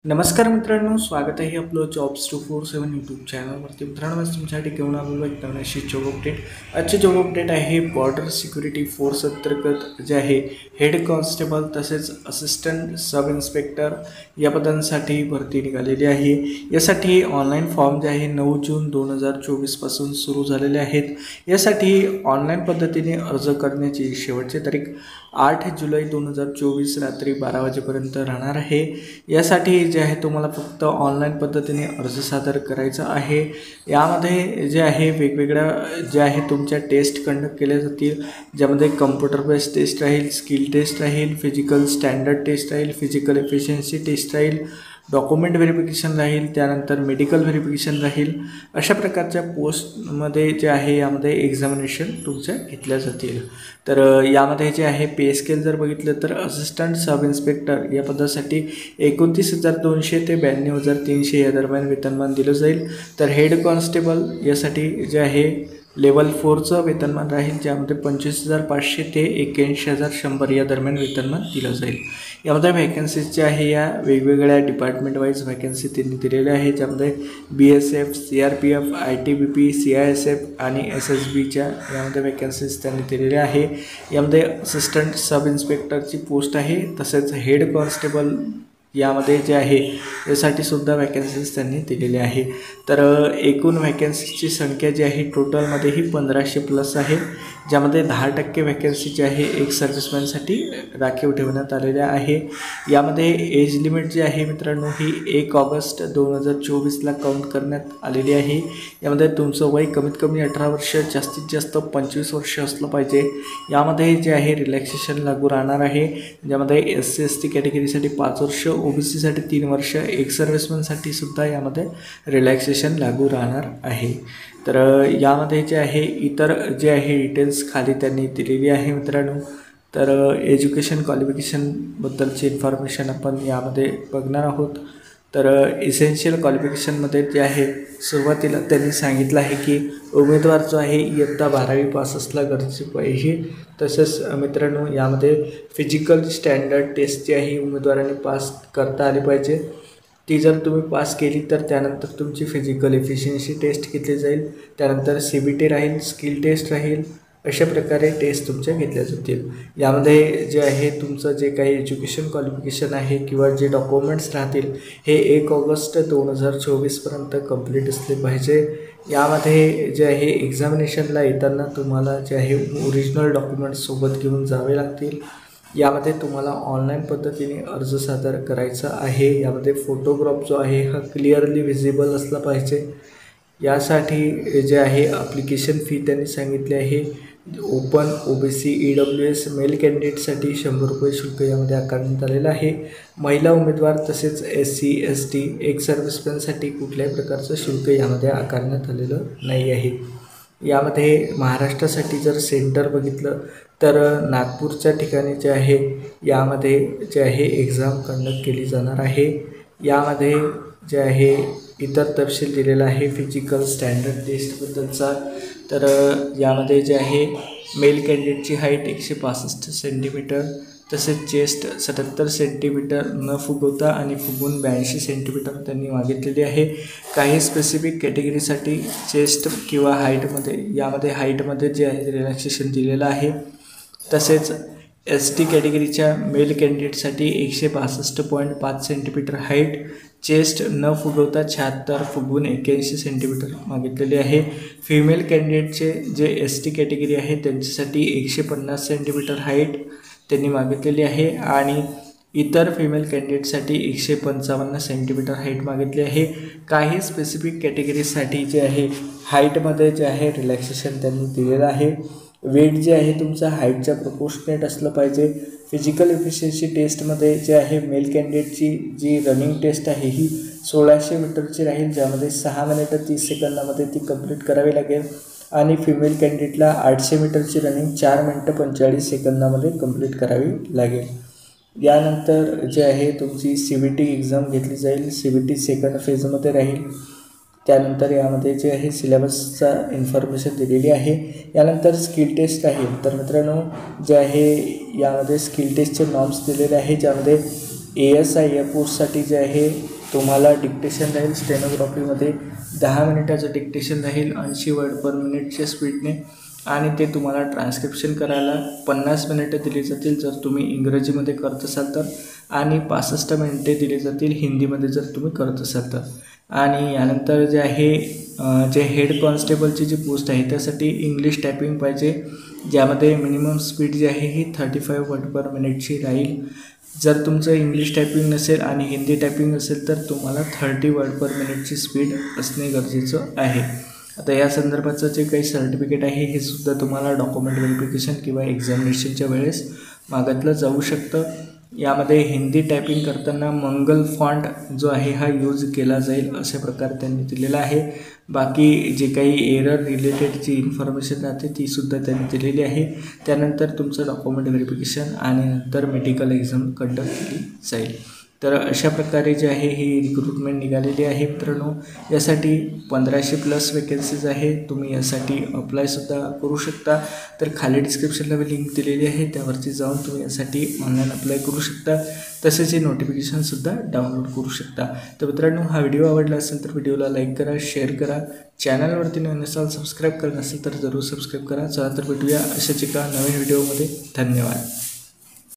नमस्कार मित्रांनो, स्वागत आहे आपलं जॉब्स 247 यूट्यूब चॅनलवरती. मित्रांनो, आज तुमच्यासाठी घेऊन आलेलो एक नवीन अशी जॉब अपडेट. आजची जॉब अपडेट आहे बॉर्डर सिक्युरिटी फोर्स अंतर्गत जे आहे हेड कॉन्स्टेबल तसेच असिस्टंट सब इन्स्पेक्टर या पदांसाठी भरती निघालेली आहे. यासाठी ऑनलाईन फॉर्म जे आहे 9 जून 2024 पासून सुरू झालेले आहेत. यासाठी ऑनलाईन पद्धतीने अर्ज करण्याची शेवटची तारीख 8 जुलै 2024 रात्री 12 वाजेपर्यंत राहणार आहे. यासाठी जे आहे तुम्हाला फक्त ऑनलाईन पद्धतीने अर्ज सादर करायचा आहे. यामध्ये जे आहे वेगवेगळ्या जे आहे तुमच्या टेस्ट कंडक्ट केल्या जातील, ज्यामध्ये कम्प्युटर बेस्ड टेस्ट राहील, स्किल टेस्ट राहील, फिजिकल स्टँडर्ड टेस्ट राहील, फिजिकल एफिशियन्सी टेस्ट राहील, डॉक्युमेंट व्हेरिफिकेशन राहील, त्यानंतर मेडिकल व्हेरिफिकेशन राहील. अशा प्रकारच्या पोस्टमध्ये जे आहे यामध्ये एक्झामिनेशन तुमच्या घेतल्या जातील. तर यामध्ये जे आहे पे स्केल जर बघितलं तर असिस्टंट सब इन्स्पेक्टर या पदासाठी 29,200 ते 92,300 या दरम्यान वेतनमान दिलं जाईल. तर हेड कॉन्स्टेबल यासाठी जे आहे लेवल 4चं वेतनमान राहील, ज्यामध्ये 25,500 ते 81,100 या दरम्यान वेतनमान दिलं जाईल. यामध्ये व्हॅकन्सीज जे आहे या वेगवेगळ्या डिपार्टमेंट वाईज व्हॅकन्सी त्यांनी दिलेल्या आहे, ज्यामध्ये BSF, CRPF, ITBP, CISF आणि SSBच्या यामध्ये व्हॅकन्सीज त्यांनी दिलेल्या आहे. यामध्ये असिस्टंट सब इन्स्पेक्टरची पोस्ट आहे, तसेच हेड कॉन्स्टेबल यामध्ये जे आहे यासाठी सुद्धा व्हॅकन्सीज त्यांनी दिलेले आहे. तर एकूण व्हॅकन्सीची संख्या जी आहे टोटलमध्येही 1500 प्लस आहे, ज्यामध्ये 10% व्हॅकन्सी जी आहे एक सर्व्हिसमॅनसाठी राखीव ठेवण्यात आलेल्या आहे. यामध्ये एज लिमिट जी आहे मित्रांनो ही 1 ऑगस्ट 2024ला काउंट करण्यात आलेली आहे. यामध्ये तुमचं वय कमीत कमी 18 वर्ष, जास्तीत जास्त 25 वर्ष असलं पाहिजे. यामध्ये जे आहे रिलॅक्सेशन लागू राहणार आहे, ज्यामध्ये SC/ST कॅटेगरीसाठी 5 वर्ष, OBCसाठी 3 वर्ष, एक सर्व्हिसमॅनसाठी सुद्धा यामध्ये रिलॅक्सेशन लागू राहणार आहे. तर यामध्ये जे आहे इतर जे आहे डिटेल्स खाली त्यांनी दिलेली आहे मित्रांनो. तर एज्युकेशन क्वालिफिकेशनबद्दलची इन्फॉर्मेशन आपण यामध्ये बघणार आहोत. तर इसेन्शियल क्वालिफिकेशनमध्ये जे आहे सुरुवातीला त्यांनी सांगितलं आहे की उमेदवार जो आहे इयत्ता 12वी पास असला गरजेचे पाहिजे. तसंच मित्रांनो यामध्ये फिजिकल स्टँडर्ड टेस्ट जी आहे उमेदवारांनी पास करता आली पाहिजे. ती जर तुम्ही पास केली तर त्यानंतर तुमची फिजिकल एफिशियन्सी टेस्ट घेतली जाईल, त्यानंतर CBT राहील, स्किल टेस्ट राहील. अशा प्रकारे टेस्ट तुमच्या घेतल्या जातील. यामध्ये जे आहे तुमचं जे काही एज्युकेशन क्वालिफिकेशन आहे किंवा जे डॉक्युमेंट्स राहतील हे 1 ऑगस्ट 2024पर्यंत कंप्लीट असले पाहिजे. यामध्ये जे आहे एक्झामिनेशनला येताना तुम्हाला जे आहे ओरिजिनल डॉक्युमेंट्स सोबत घेऊन जावे लागतील. यामध्ये तुम्हाला ऑनलाईन पद्धतीने अर्ज सादर करायचा आहे. यामध्ये फोटोग्राफ जो आहे हा क्लिअरली व्हिजिबल असला पाहिजे. यासाठी जे आहे ॲप्लिकेशन फी त्यांनी सांगितले आहे. ओपन, OBC, EWS मेल कॅन्डिडेटसाठी 100 रुपये शुल्क यामध्ये आकारण्यात आलेलं आहे. महिला उमेदवार तसेच SC/ST एक सर्व्हिसमॅनसाठी कुठल्याही प्रकारचं शुल्क यामध्ये आकारण्यात आलेलं नाही आहे. यामध्ये महाराष्ट्रासाठी जर सेंटर बघितलं तर नागपूरच्या ठिकाणी जे आहे यामध्ये जे आहे एक्झाम कंडक्ट केली जाणार आहे. यामध्ये जे आहे इतर तपशील दिलेला आहे फिजिकल स्टँडर्ड टेस्टबद्दलचा. तर यामध्ये जे आहे मेल कॅन्डिडेटची हाईट 165 सेंटीमीटर, तसेच चेस्ट 77 सेंटीमीटर न फुगवता आणि फुगवून 82 सेंटीमीटर त्यांनी मागितलेली आहे. काही स्पेसिफिक कॅटेगरीसाठी चेस्ट किंवा हाईटमध्ये यामध्ये हाईटमध्ये जे आहे रिलॅक्सेशन दिलेलं आहे. तसेच ST कॅटेगरीच्या मेल कॅन्डिडेटसाठी 162.5 सेंटीमीटर हाईट, चेस्ट न फुगवता 76, फुगवून 81 सेंटीमीटर मागितलेले आहे. फिमेल कॅन्डिडेटचे जे ST कॅटेगरी आहे त्यांच्यासाठी 150 सेंटीमीटर हाईट त्यांनी मागितलेली आहे आणि इतर फिमेल कॅन्डिडेटसाठी 155 सेंटीमीटर हाईट मागितली आहे. काही स्पेसिफिक कॅटेगरीसाठी जे आहे हाईटमध्ये जे आहे रिलॅक्सेशन त्यांनी दिलेलं आहे. वेट जे आहे तुमचं हाईटच्या प्रोपोर्शनेट असलं पाहिजे. फिजिकल एफिशियन्सी टेस्टमध्ये जे आहे मेल कॅन्डिडेटची जी रनिंग टेस्ट आहे ही 1600 मीटरची राहील, ज्यामध्ये 6 मिनिटं 30 सेकंदामध्ये ती कंप्लीट करावी लागेल. आणि फिमेल कॅन्डिडेटला 800 मीटरची रनिंग 4 मिनिटं 45 सेकंदामध्ये कंप्लीट करावी लागेल. यानंतर जे आहे तुमची CBT एक्झाम घेतली जाईल. CBT सेकंड फेजमध्ये राहील. त्यानंतर यामध्ये जे आहे सिलेबसचा इन्फॉर्मेशन दिलेली आहे. यानंतर स्किल टेस्ट राहील. तर मित्रांनो जे आहे यामध्ये स्किल टेस्टचे नॉर्म्स दिलेले आहे, ज्यामध्ये ASI या पोस्टसाठी जे आहे तुम्हाला डिक्टेशन राहील स्टेनोग्राफीमध्ये 10 मिनिटाचं डिक्टेशन राहील 80 वर्ड पर मिनिटच्या स्पीडने आणि ते तुम्हाला ट्रान्स्क्रिप्शन करायला 50 मिनिटं दिली जातील जर तुम्ही इंग्रजीमध्ये करत असाल तर आणि 65 मिनिटे दिली जातील हिंदीमध्ये जर तुम्ही करत असाल तर. आणि यानंतर जे आहे जे हेड कॉन्स्टेबलची जी पोस्ट आहे त्यासाठी इंग्लिश टायपिंग पाहिजे ज्यामध्ये मिनिमम स्पीड जी आहे ही 35 वर्ड पर मिनिटची राहील. जर तुमचं इंग्लिश टायपिंग नसेल आणि हिंदी टायपिंग असेल तर तुम्हाला 30 वर्ड पर मिनिटची स्पीड असणे गरजेचं आहे. आता या संदर्भाचं जे काही सर्टिफिकेट आहे हे सुद्धा तुम्हाला डॉक्युमेंट व्हेरिफिकेशन किंवा एक्झामिनेशनच्या वेळेस मागितलं जाऊ शकतं. यामध्ये हिंदी टायपिंग करताना मंगल फॉन्ट जो आहे हा यूज केला जाईल अशा प्रकारे त्यांनी दिलेला आहे. बाकी जे काही एरर रिलेटेड जी इन्फॉर्मेशन राहते तीसुद्धा त्यांनी दिलेली आहे. त्यानंतर तुमचं डॉक्युमेंट व्हेरिफिकेशन आणि नंतर मेडिकल एक्झाम कंडक्ट केली जाईल. तर अशा प्रकारे जे आहे ही रिक्रुटमेंट निघालेली आहे मित्रांनो. यासाठी 1500+ वेकन्सीज आहे. तुम्ही यासाठी अप्लायसुद्धा करू शकता. तर खाली डिस्क्रिप्शनला मी लिंक दिलेली आहे त्यावरती जाऊन तुम्ही यासाठी ऑनलाईन अप्लाय करू शकता. तसेच हे नोटिफिकेशनसुद्धा डाउनलोड करू शकता. तर मित्रांनो हा व्हिडिओ आवडला असेल तर व्हिडिओला लाईक करा, शेअर करा. चॅनलवरती नवीन असाल सबस्क्राईब करत नसेल तर जरूर सबस्क्राईब करा. चला तर भेटूया अशाच एका नवीन व्हिडिओमध्ये. धन्यवाद.